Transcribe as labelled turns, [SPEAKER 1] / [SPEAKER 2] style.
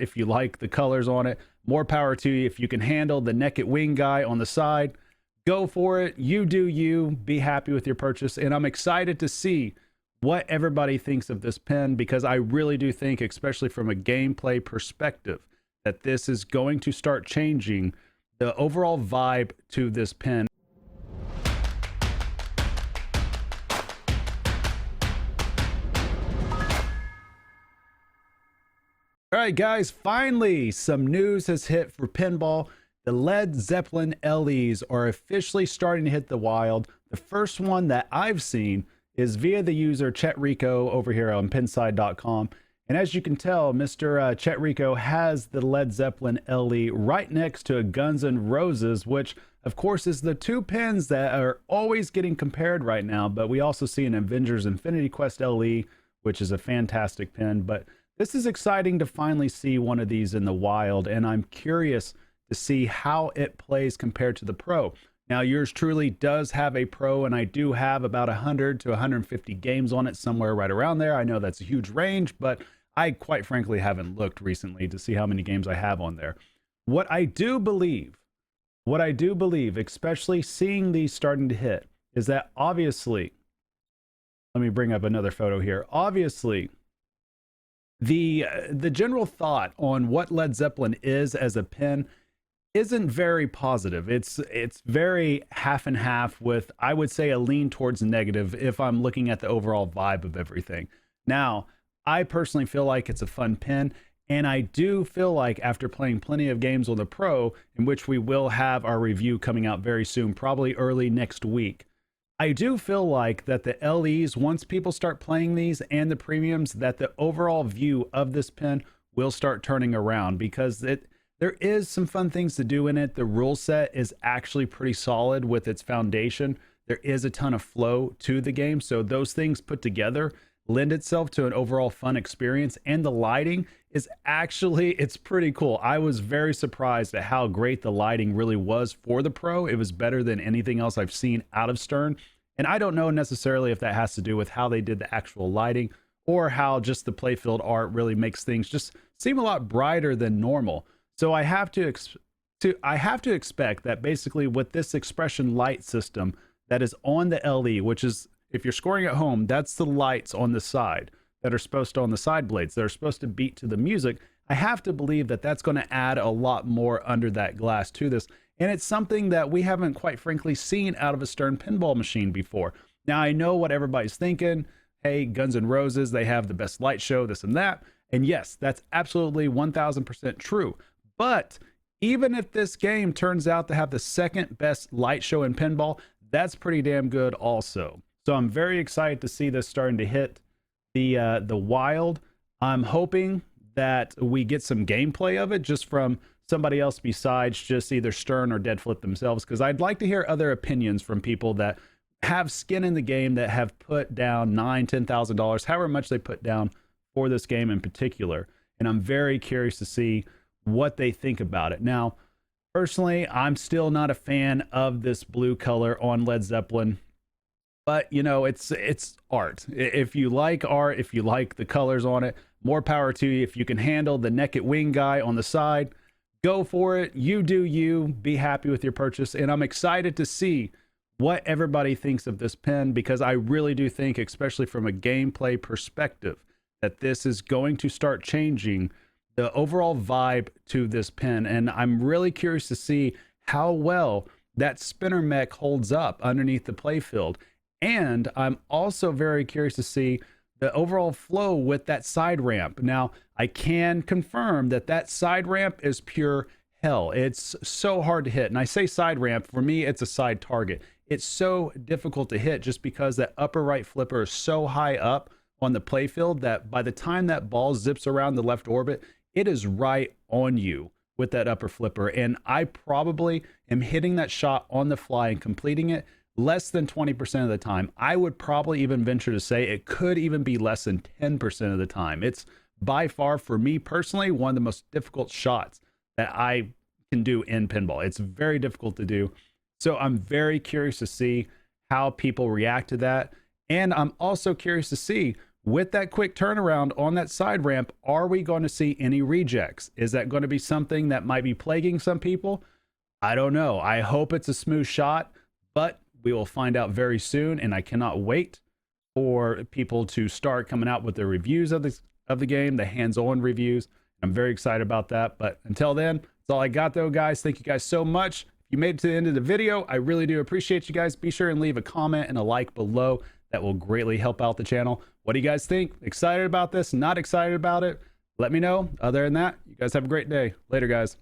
[SPEAKER 1] if you like the colors on it, more power to you. If you can handle the naked wing guy on the side, go for it. You do you. Be happy with your purchase. And I'm excited to see what everybody thinks of this pen, because I really do think, especially from a gameplay perspective, that this is going to start changing the overall vibe to this pen. All right, guys, finally, some news has hit for Pinball. The Led Zeppelin LEs are officially starting to hit the wild. The first one that I've seen is via the user Chet Rico over here on pinside.com. And as you can tell, Mr. Chet Rico has the Led Zeppelin LE right next to a Guns N' Roses, which of course is the two pins that are always getting compared right now. But we also see an Avengers Infinity Quest LE, which is a fantastic pin. But this is exciting to finally see one of these in the wild, and I'm curious to see how it plays compared to the Pro. Now, yours truly does have a Pro, and I do have about 100 to 150 games on it, somewhere right around there. I know that's a huge range, but I quite frankly haven't looked recently to see how many games I have on there. What I do believe, especially seeing these starting to hit, is that obviously, let me bring up another photo here. Obviously, the general thought on what Led Zeppelin is as a pen isn't very positive. It's very half and half, with, I would say, a lean towards negative if I'm looking at the overall vibe of everything. Now, I personally feel like it's a fun pen, and I do feel like after playing plenty of games on the Pro, in which we will have our review coming out very soon, probably early next week, I do feel like that the LEs, once people start playing these and the premiums, that the overall view of this pen will start turning around, because there is some fun things to do in it. The rule set is actually pretty solid with its foundation. There is a ton of flow to the game. So those things put together lend itself to an overall fun experience. And the lighting is actually, it's pretty cool. I was very surprised at how great the lighting really was for the Pro. It was better than anything else I've seen out of Stern. And I don't know necessarily if that has to do with how they did the actual lighting, or how just the playfield art really makes things just seem a lot brighter than normal. So I have to expect that basically with this expression light system that is on the LE, which is, if you're scoring at home, that's the lights on the side that are supposed to, on the side blades, that are supposed to beat to the music. I have to believe that that's going to add a lot more under that glass to this. And it's something that we haven't quite frankly seen out of a Stern pinball machine before. Now, I know what everybody's thinking. Hey, Guns N' Roses, they have the best light show, this and that. And yes, that's absolutely 1000% true. But even if this game turns out to have the second best light show in pinball, that's pretty damn good also. So I'm very excited to see this starting to hit the wild. I'm hoping that we get some gameplay of it just from somebody else besides just either Stern or Dead Flip themselves, because I'd like to hear other opinions from people that have skin in the game, that have put down $9,000, $10,000, however much they put down for this game in particular. And I'm very curious to see what they think about it. Now, personally, I'm still not a fan of this blue color on Led Zeppelin, but you know, it's art. If you like art, if you like the colors on it, more power to you. If you can handle the naked wing guy on the side, go for it. You do you. Be happy with your purchase. And I'm excited to see what everybody thinks of this pen, because I really do think, especially from a gameplay perspective, that this is going to start changing the overall vibe to this pen. And I'm really curious to see how well that spinner mech holds up underneath the playfield. And I'm also very curious to see the overall flow with that side ramp. Now, I can confirm that that side ramp is pure hell. It's so hard to hit. And I say side ramp, for me, it's a side target. It's so difficult to hit just because that upper right flipper is so high up on the playfield that by the time that ball zips around the left orbit, it is right on you with that upper flipper. And I probably am hitting that shot on the fly and completing it less than 20% of the time. I would probably even venture to say it could even be less than 10% of the time. It's by far, for me personally, one of the most difficult shots that I can do in pinball. It's very difficult to do. So I'm very curious to see how people react to that. And I'm also curious to see with that quick turnaround on that side ramp, are we going to see any rejects? Is that going to be something that might be plaguing some people? I don't know. I hope it's a smooth shot, but we will find out very soon, and I cannot wait for people to start coming out with their reviews of the game, the hands-on reviews. I'm very excited about that. But until then, that's all I got though, guys. Thank you guys so much. If you made it to the end of the video, I really do appreciate you guys. Be sure and leave a comment and a like below. That will greatly help out the channel. What do you guys think? Excited about this? Not excited about it? Let me know. Other than that, you guys have a great day. Later, guys.